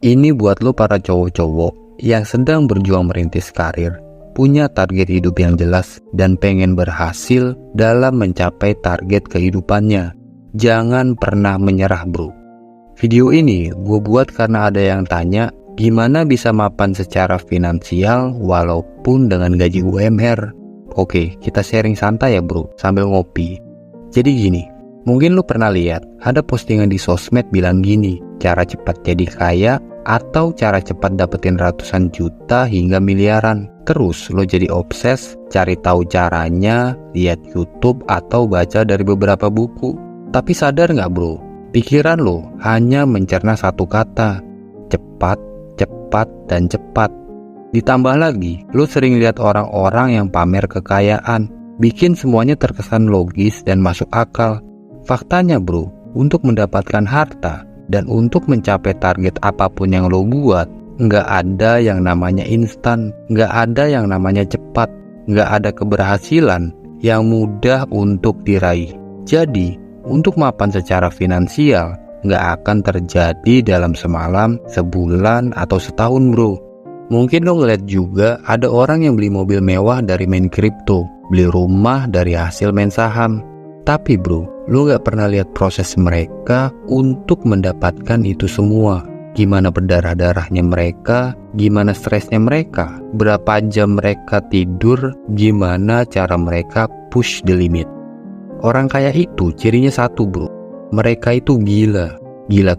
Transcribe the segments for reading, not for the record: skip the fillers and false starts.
Ini buat lo para cowok-cowok yang sedang berjuang merintis karir, punya target hidup yang jelas, dan pengen berhasil dalam mencapai target kehidupannya. Jangan pernah menyerah bro. Video ini gue buat karena ada yang tanya, gimana bisa mapan secara finansial walaupun dengan gaji UMR? Oke, kita sharing santai ya bro, sambil ngopi. Jadi gini, mungkin lo pernah lihat ada postingan di sosmed bilang gini, cara cepat jadi kaya atau cara cepat dapetin ratusan juta hingga miliaran. Terus lo jadi obses, cari tahu caranya, lihat YouTube atau baca dari beberapa buku. Tapi sadar nggak bro, pikiran lo hanya mencerna satu kata, cepat, cepat, dan cepat. Ditambah lagi, lo sering lihat orang-orang yang pamer kekayaan, bikin semuanya terkesan logis dan masuk akal. Faktanya bro, untuk mendapatkan harta dan untuk mencapai target apapun yang lo buat, nggak ada yang namanya instan, nggak ada yang namanya cepat, nggak ada keberhasilan yang mudah untuk diraih. Jadi, untuk mapan secara finansial, nggak akan terjadi dalam semalam, sebulan, atau setahun bro. Mungkin lo ngeliat juga ada orang yang beli mobil mewah dari main kripto, beli rumah dari hasil main saham. Tapi bro, lo gak pernah lihat proses mereka untuk mendapatkan itu semua. Gimana berdarah-darahnya mereka, gimana stresnya mereka, berapa jam mereka tidur, gimana cara mereka push the limit. Orang kaya itu cirinya satu bro, mereka itu gila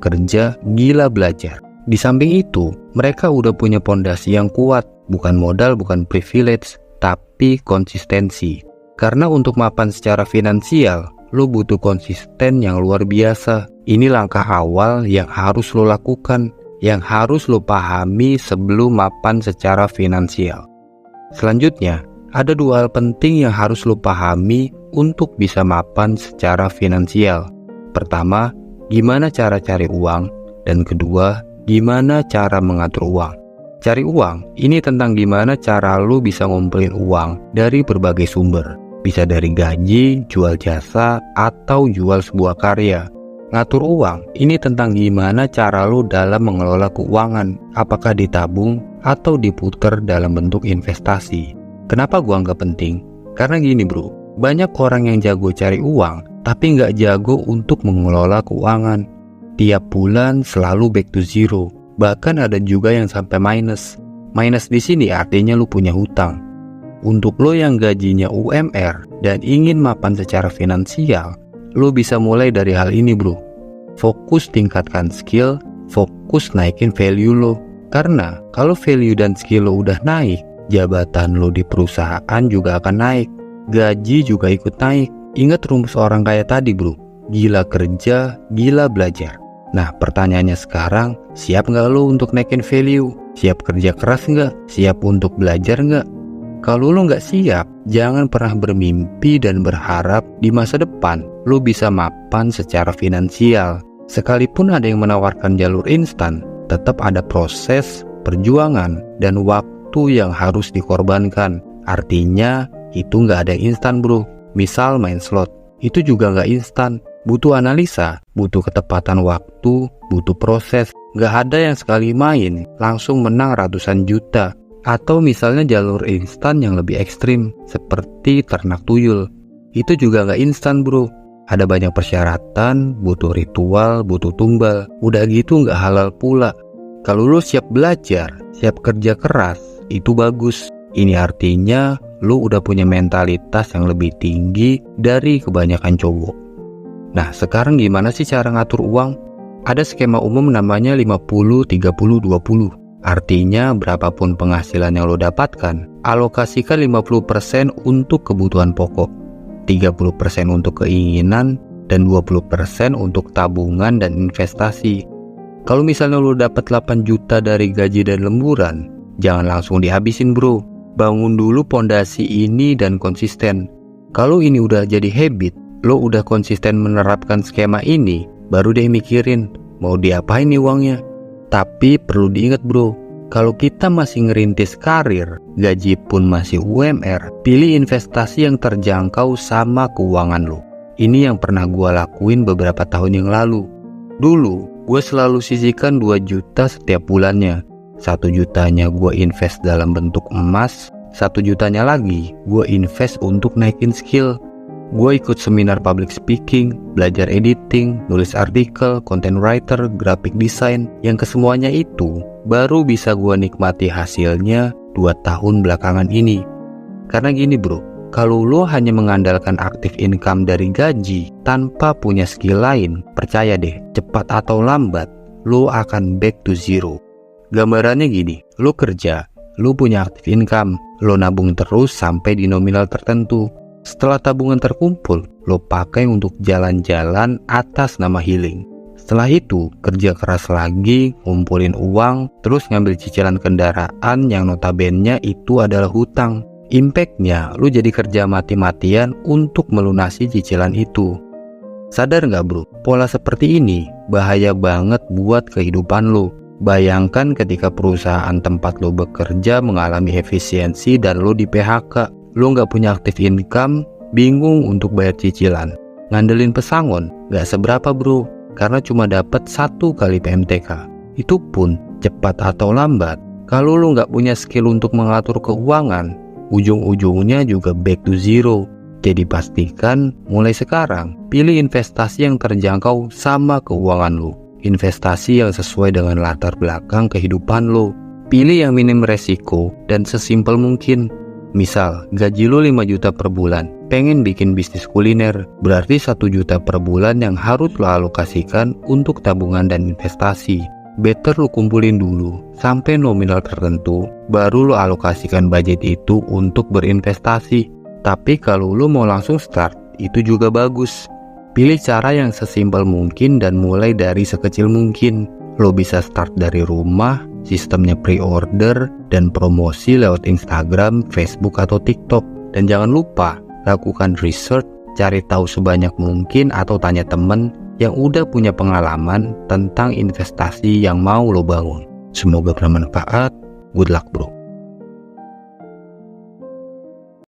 kerja, gila belajar. Di samping itu, mereka udah punya pondasi yang kuat, bukan modal, bukan privilege, tapi konsistensi. Karena untuk mapan secara finansial, lo butuh konsisten yang luar biasa. Ini langkah awal yang harus lo lakukan, yang harus lo pahami sebelum mapan secara finansial. Selanjutnya, ada dua hal penting yang harus lo pahami untuk bisa mapan secara finansial. Pertama, gimana cara cari uang, dan kedua, gimana cara mengatur uang. Cari uang, ini tentang gimana cara lo bisa ngumpulin uang dari berbagai sumber. Bisa dari gaji, jual jasa, atau jual sebuah karya. Ngatur uang, ini tentang gimana cara lo dalam mengelola keuangan, apakah ditabung atau diputer dalam bentuk investasi. Kenapa gua anggap penting? Karena gini bro, banyak orang yang jago cari uang, tapi nggak jago untuk mengelola keuangan. Tiap bulan selalu back to zero, bahkan ada juga yang sampai minus. Minus di sini artinya lo punya hutang. Untuk lo yang gajinya UMR dan ingin mapan secara finansial, lo bisa mulai dari hal ini bro. Fokus tingkatkan skill, fokus naikin value lo. Karena kalau value dan skill lo udah naik, jabatan lo di perusahaan juga akan naik, gaji juga ikut naik. Ingat rumus orang kaya tadi bro, gila kerja, gila belajar. Nah pertanyaannya sekarang, siap nggak lo untuk naikin value? Siap kerja keras nggak? Siap untuk belajar nggak? Kalau lo nggak siap, jangan pernah bermimpi dan berharap di masa depan lo bisa mapan secara finansial. Sekalipun ada yang menawarkan jalur instan, tetap ada proses, perjuangan, dan waktu yang harus dikorbankan. Artinya, itu nggak ada instan bro. Misal main slot, itu juga nggak instan. Butuh analisa, butuh ketepatan waktu, butuh proses. Nggak ada yang sekali main, langsung menang ratusan juta. Atau misalnya jalur instan yang lebih ekstrim, seperti ternak tuyul. Itu juga nggak instan bro. Ada banyak persyaratan, butuh ritual, butuh tumbal. Udah gitu nggak halal pula. Kalau lo siap belajar, siap kerja keras, itu bagus. Ini artinya lo udah punya mentalitas yang lebih tinggi dari kebanyakan cowok. Nah sekarang gimana sih cara ngatur uang? Ada skema umum namanya 50-30-20. Artinya berapapun penghasilan yang lo dapatkan, alokasikan 50% untuk kebutuhan pokok, 30% untuk keinginan, dan 20% untuk tabungan dan investasi. Kalau misalnya lo dapat 8 juta dari gaji dan lemburan, jangan langsung dihabisin bro. Bangun dulu pondasi ini dan konsisten. Kalau ini udah jadi habit, lo udah konsisten menerapkan skema ini, baru deh mikirin mau diapain nih uangnya. Tapi perlu diingat bro, kalau kita masih ngerintis karir, gaji pun masih UMR, pilih investasi yang terjangkau sama keuangan lo. Ini yang pernah gue lakuin beberapa tahun yang lalu. Dulu, Gue selalu sisihkan 2 juta setiap bulannya. 1 jutanya gue invest dalam bentuk emas, 1 jutanya lagi gue invest untuk naikin skill. Gue ikut seminar public speaking, belajar editing, nulis artikel, content writer, graphic design, yang kesemuanya itu baru bisa gue nikmati hasilnya 2 tahun belakangan ini. Karena gini bro, kalau lo hanya mengandalkan active income dari gaji tanpa punya skill lain, percaya deh, cepat atau lambat, lo akan back to zero. Gambarannya gini, lo kerja, lo punya active income, lo nabung terus sampai di nominal tertentu. Setelah tabungan terkumpul, lo pakai untuk jalan-jalan atas nama healing. Setelah itu, kerja keras lagi, ngumpulin uang, terus ngambil cicilan kendaraan yang notabene itu adalah hutang. Impact-nya, lo jadi kerja mati-matian untuk melunasi cicilan itu. Sadar nggak bro, pola seperti ini bahaya banget buat kehidupan lo. Bayangkan ketika perusahaan tempat lo bekerja mengalami efisiensi dan lo di PHK. Lo nggak punya active income, bingung untuk bayar cicilan. Ngandelin pesangon, nggak seberapa bro, karena cuma dapat 1 kali PMTK. Itu pun cepat atau lambat. Kalau lo nggak punya skill untuk mengatur keuangan, ujung-ujungnya juga back to zero. Jadi pastikan mulai sekarang, pilih investasi yang terjangkau sama keuangan lo. Investasi yang sesuai dengan latar belakang kehidupan lo. Pilih yang minim resiko dan sesimpel mungkin. Misal, gaji lo 5 juta per bulan, pengen bikin bisnis kuliner, berarti 1 juta per bulan yang harus lo alokasikan untuk tabungan dan investasi. Better lo kumpulin dulu, sampai nominal tertentu, baru lo alokasikan budget itu untuk berinvestasi. Tapi kalau lo mau langsung start, itu juga bagus. Pilih cara yang sesimpel mungkin dan mulai dari sekecil mungkin. Lo bisa start dari rumah, sistemnya pre-order, dan promosi lewat Instagram, Facebook, atau TikTok. Dan jangan lupa, lakukan research, cari tahu sebanyak mungkin atau tanya temen yang udah punya pengalaman tentang investasi yang mau lo bangun. Semoga bermanfaat. Good luck bro.